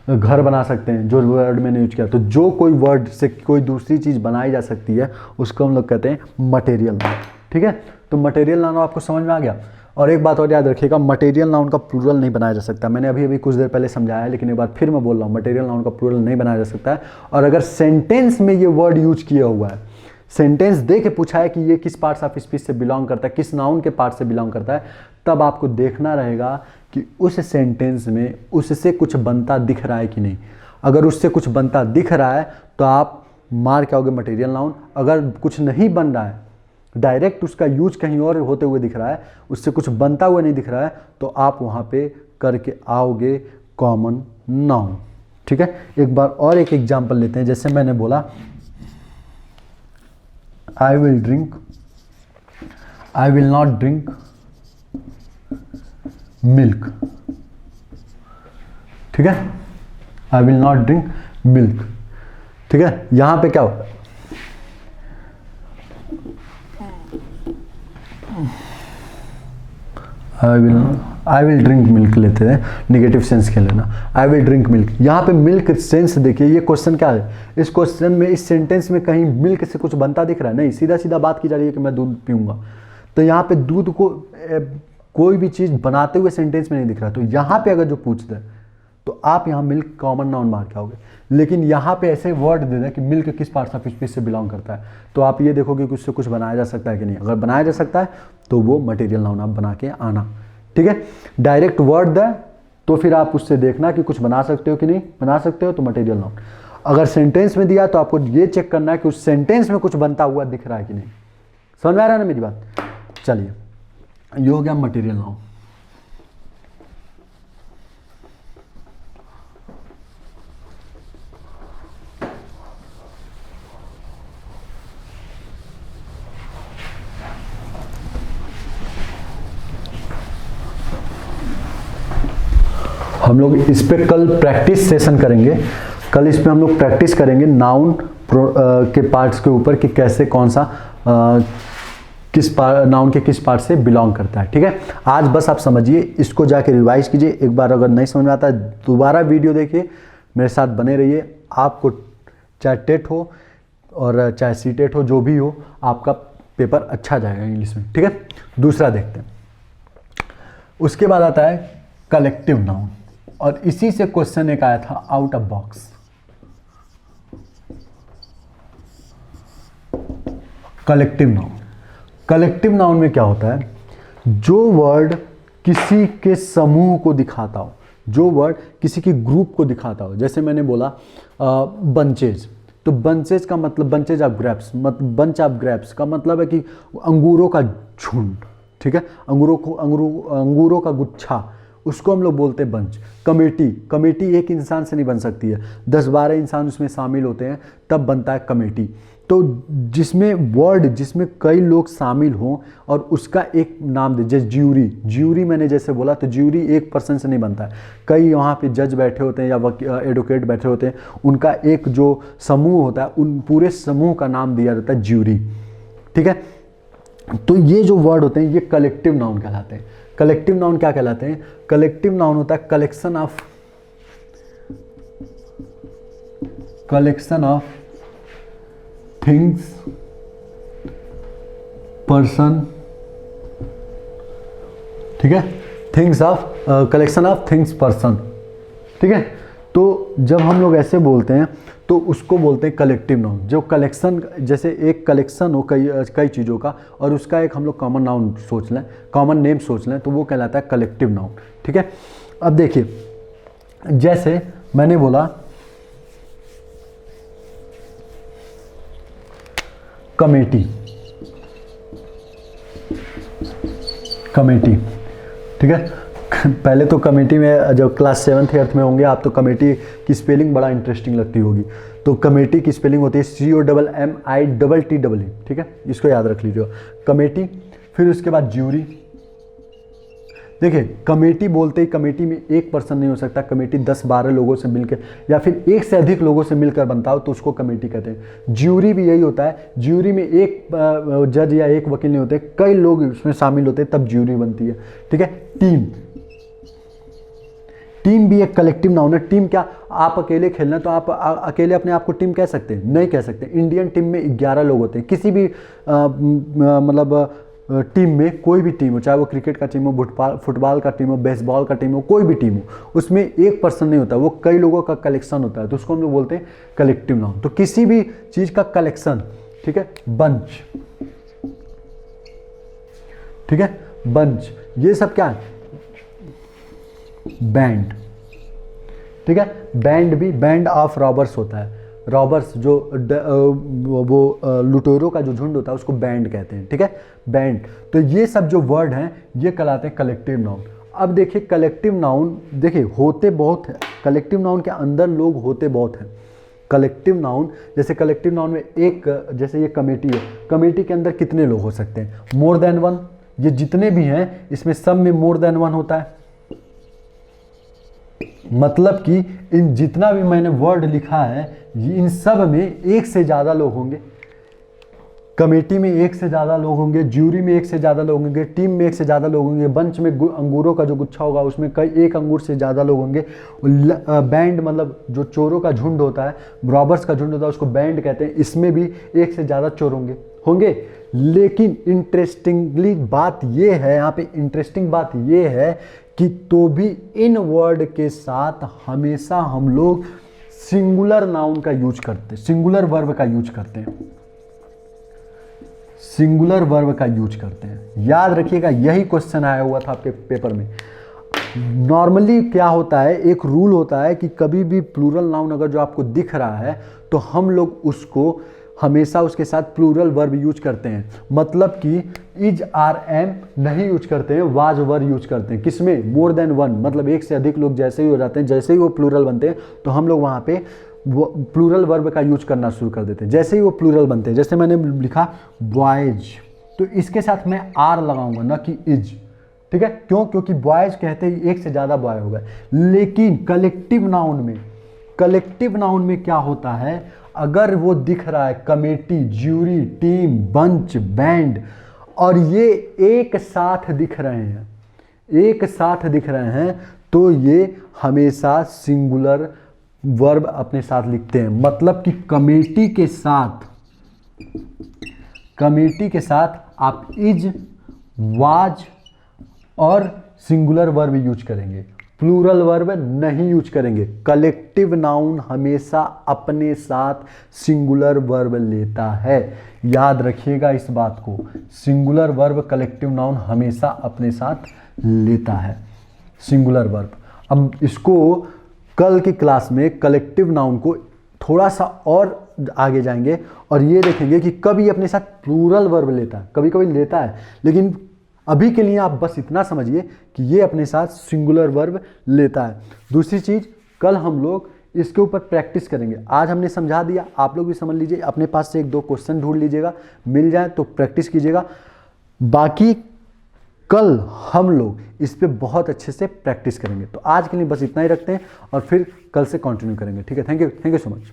घर बना सकते हैं, जो वर्ड मैंने यूज किया। तो जो कोई वर्ड से कोई दूसरी चीज़ बनाई जा सकती है उसको हम लोग कहते हैं मटेरियल नाउन। ठीक है, तो मटेरियल नाउन आपको समझ में आ गया। और एक बात और याद रखिएगा, मटेरियल नाउन का प्लूरल नहीं बनाया जा सकता। मैंने अभी कुछ देर पहले समझाया है, लेकिन एक बार फिर मैं बोल रहा हूँ, मटेरियल नाउन का प्लूरल नहीं बनाया जा सकता है। और अगर सेंटेंस में ये वर्ड यूज किया हुआ है, सेंटेंस दे के पूछा है कि ये किस पार्ट्स ऑफ स्पीच से बिलोंग करता है, किस नाउन के पार्ट से बिलोंग करता है, तब आपको देखना रहेगा कि उस सेंटेंस में उससे कुछ बनता दिख रहा है कि नहीं। अगर उससे कुछ बनता दिख रहा है तो आप मार के आओगे मटेरियल नाउन। अगर कुछ नहीं बन रहा है, डायरेक्ट उसका यूज कहीं और होते हुए दिख रहा है, उससे कुछ बनता हुआ नहीं दिख रहा है, तो आप वहाँ पे करके आओगे कॉमन नाउन। ठीक है, एक बार और एक एग्जाम्पल लेते हैं। जैसे मैंने बोला I will drink, I will not drink milk. ठीक है, I will not drink milk. ठीक है, यहां पे क्या होता है? आई विल ड्रिंक मिल्क लेते हैं, निगेटिव सेंस के लेना। आई विल ड्रिंक मिल्क, यहाँ पे मिल्क सेंस देखिए, ये क्वेश्चन क्या है? इस क्वेश्चन में, इस सेंटेंस में कहीं मिल्क से कुछ बनता दिख रहा है? नहीं, सीधा सीधा बात की जा रही है कि मैं दूध पीऊंगा। तो यहाँ पे दूध को कोई भी चीज़ बनाते हुए सेंटेंस में नहीं दिख रहा। तो यहाँ पे अगर जो पूछता है तो आप यहाँ मिल्क कॉमन नाउन मार के आओगे। लेकिन यहाँ पे ऐसे वर्ड दे दें कि मिल्क किस पार्ट ऑफ स्पीच से बिलोंग करता है, तो आप ये देखोगे कि उससे कुछ बनाया जा सकता है कि नहीं। अगर बनाया जा सकता है तो वो मटेरियल नाउन आप बना के आना। ठीक है, डायरेक्ट वर्ड दे तो फिर आप उससे देखना कि कुछ बना सकते हो कि नहीं। बना सकते हो तो मटेरियल नाउन। अगर सेंटेंस में दिया तो आपको ये चेक करना है कि उस सेंटेंस में कुछ बनता हुआ दिख रहा है कि नहीं। समझ में आ रहा है ना मेरी बात? चलिए, ये हो गया मटेरियल नाउन। हम लोग इस पे कल प्रैक्टिस सेशन करेंगे। कल इस पे हम लोग प्रैक्टिस करेंगे नाउन के पार्ट्स के ऊपर कि कैसे कौन सा नाउन के किस पार्ट से बिलोंग करता है। ठीक है, आज बस आप समझिए, इसको जाके रिवाइज कीजिए एक बार। अगर नहीं समझ में आता है दोबारा वीडियो देखिए, मेरे साथ बने रहिए। आपको चाहे टेट हो, और चाहे सीटेट हो, जो भी हो, आपका पेपर अच्छा जाएगा इंग्लिश में। ठीक है, दूसरा देखते हैं। उसके बाद आता है कलेक्टिव नाउन, और इसी से क्वेश्चन एक आया था out of box. Collective noun, collective noun में क्या होता है, जो वर्ड किसी के समूह को दिखाता हो, जो वर्ड किसी के ग्रुप को दिखाता हो। जैसे मैंने बोला बंचेज, तो बंचेज का मतलब बंचेज ऑफ ग्रेप्स, मतलब बंच ऑफ ग्रेप्स का मतलब है कि अंगूरों का झुंड। ठीक है, अंगूरों का गुच्छा, उसको हम लोग बोलते हैं बंच। कमेटी, कमेटी एक इंसान से नहीं बन सकती है, 10-12 इंसान उसमें शामिल होते हैं तब बनता है कमेटी। तो जिसमें वर्ड, जिसमें कई लोग शामिल हों और उसका एक नाम दे, जैसे ज्यूरी। ज्यूरी मैंने जैसे बोला, तो ज्यूरी एक पर्सन से नहीं बनता है, कई वहाँ पे जज बैठे होते हैं या एडवोकेट बैठे होते हैं, उनका एक जो समूह होता है, उन पूरे समूह का नाम दिया जाता है ज्यूरी। ठीक है, तो ये जो वर्ड होते हैं ये कलेक्टिव नाउन कहलाते हैं। कलेक्टिव नाउन क्या कहलाते हैं, कलेक्टिव नाउन होता है कलेक्शन ऑफ थिंग्स, पर्सन। ठीक है, कलेक्शन ऑफ थिंग्स, पर्सन। ठीक है, तो जब हम लोग ऐसे बोलते हैं तो उसको बोलते हैं कलेक्टिव नाउन। जो कलेक्शन, जैसे एक कलेक्शन हो कई चीज़ों का और उसका एक हम लोग कॉमन नाउन सोच लें, कॉमन नेम सोच लें, तो वो कहलाता है कलेक्टिव नाउन। ठीक है, अब देखिए, जैसे मैंने बोला कमेटी, कमेटी। ठीक है, पहले तो कमेटी में जब क्लास 7th 8th में होंगे आप, तो कमेटी की स्पेलिंग बड़ा इंटरेस्टिंग लगती होगी। तो कमेटी की स्पेलिंग होती है COMMITTEE। ठीक है, इसको याद रख लीजिए, कमेटी। फिर उसके बाद ज्यूरी। देखिए, कमेटी बोलते ही कमेटी में एक पर्सन नहीं हो सकता, कमेटी 10-12 लोगों से मिलकर या फिर एक से अधिक लोगों से मिलकर बनता हो तो उसको कमेटी कहते हैं। ज्यूरी भी यही होता है, ज्यूरी में एक जज या एक वकील नहीं होते, कई लोग इसमें शामिल होते हैं तब ज्यूरी बनती है। ठीक है, टीम, टीम भी एक कलेक्टिव नाउन है। टीम क्या, आप अकेले खेलना तो आप अकेले अपने आप को टीम कह सकते हैं? नहीं कह सकते। इंडियन टीम में 11 लोग होते हैं, किसी भी मतलब टीम में, कोई भी टीम हो, चाहे वो क्रिकेट का टीम हो, फुटबॉल का टीम हो, बेसबॉल का टीम हो, कोई भी टीम हो, उसमें एक पर्सन नहीं होता, वो कई लोगों का कलेक्शन होता है, तो उसको हम लोग बोलते हैं कलेक्टिव नाउन। तो किसी भी चीज़ का कलेक्शन। ठीक है, बंच। ठीक है, बंच, ये सब क्या है, बैंड। ठीक है, बैंड भी, बैंड ऑफ रॉबर्स होता है। रॉबर्स जो वो लुटेरों का जो झुंड होता है उसको बैंड कहते हैं। ठीक है, बैंड। तो ये सब जो वर्ड हैं ये कहलाते हैं कलेक्टिव नाउन। अब देखिए, कलेक्टिव नाउन देखिए होते बहुत हैं, कलेक्टिव नाउन के अंदर लोग होते बहुत हैं। कलेक्टिव नाउन, जैसे कलेक्टिव नाउन में एक, जैसे ये कमेटी है, कमेटी के अंदर कितने लोग हो सकते हैं? More than one. ये जितने भी हैं इसमें सब में मोर देन वन होता है, मतलब कि इन जितना भी मैंने वर्ड लिखा है इन सब में एक से ज़्यादा लोग होंगे। कमेटी में एक से ज़्यादा लोग होंगे, ज्यूरी में एक से ज़्यादा लोग होंगे, टीम में एक से ज़्यादा लोग होंगे, बंच में अंगूरों का जो गुच्छा होगा उसमें एक अंगूर से ज़्यादा लोग होंगे। बैंड मतलब जो चोरों का झुंड होता है, रॉबर्स का झुंड होता है, उसको बैंड कहते हैं। इसमें भी एक से ज़्यादा चोर होंगे। लेकिन इंटरेस्टिंगली बात ये है, यहाँ पे इंटरेस्टिंग बात ये है कि तो भी इन वर्ड के साथ हमेशा हम लोग सिंगुलर नाउन का यूज करते हैं, सिंगुलर वर्ब का यूज करते हैं, सिंगुलर वर्ब का यूज करते हैं। याद रखिएगा, यही क्वेश्चन आया हुआ था आपके पेपर में। नॉर्मली क्या होता है, एक रूल होता है कि कभी भी प्लूरल नाउन अगर जो आपको दिख रहा है तो हम लोग उसको हमेशा उसके साथ प्लूरल वर्ब यूज करते हैं। मतलब कि इज आर एम नहीं यूज करते हैं, वाज वर यूज करते हैं। किसमें? मोर देन वन, मतलब एक से अधिक लोग जैसे ही हो जाते हैं, जैसे ही वो प्लूरल बनते हैं तो हम लोग वहाँ पे वो प्लूरल वर्ब का यूज करना शुरू कर देते हैं। जैसे ही वो प्लूरल बनते हैं, जैसे मैंने लिखा बॉयज, तो इसके साथ मैं आर लगाऊंगा ना कि इज। ठीक है, क्यों? क्योंकि बॉयज कहते ही एक से ज़्यादा बॉय हो गए। लेकिन कलेक्टिव नाउन में क्या होता है, अगर वो दिख रहा है committee, jury, team, bunch, band, और ये एक साथ दिख रहे हैं तो ये हमेशा सिंगुलर वर्ब अपने साथ लिखते हैं। मतलब कि कमेटी के साथ कमिटी के साथ आप इज, वाज और सिंगुलर वर्ब यूज करेंगे, प्लूरल वर्ब नहीं यूज करेंगे। कलेक्टिव नाउन हमेशा अपने साथ सिंगुलर वर्ब लेता है, याद रखिएगा इस बात को। सिंगुलर वर्ब कलेक्टिव नाउन हमेशा अपने साथ लेता है, सिंगुलर वर्ब। अब इसको कल की क्लास में कलेक्टिव नाउन को थोड़ा सा और आगे जाएंगे और ये देखेंगे कि कभी अपने साथ प्लूरल वर्ब लेता है, कभी कभी लेता है, लेकिन अभी के लिए आप बस इतना समझिए कि ये अपने साथ सिंगुलर वर्ब लेता है। दूसरी चीज़, कल हम लोग इसके ऊपर प्रैक्टिस करेंगे। आज हमने समझा दिया, आप लोग भी समझ लीजिए, अपने पास से 1-2 क्वेश्चन ढूंढ लीजिएगा, मिल जाए तो प्रैक्टिस कीजिएगा। बाकी कल हम लोग इस पे बहुत अच्छे से प्रैक्टिस करेंगे। तो आज के लिए बस इतना ही रखते हैं और फिर कल से कंटिन्यू करेंगे, ठीक है। Thank you so much.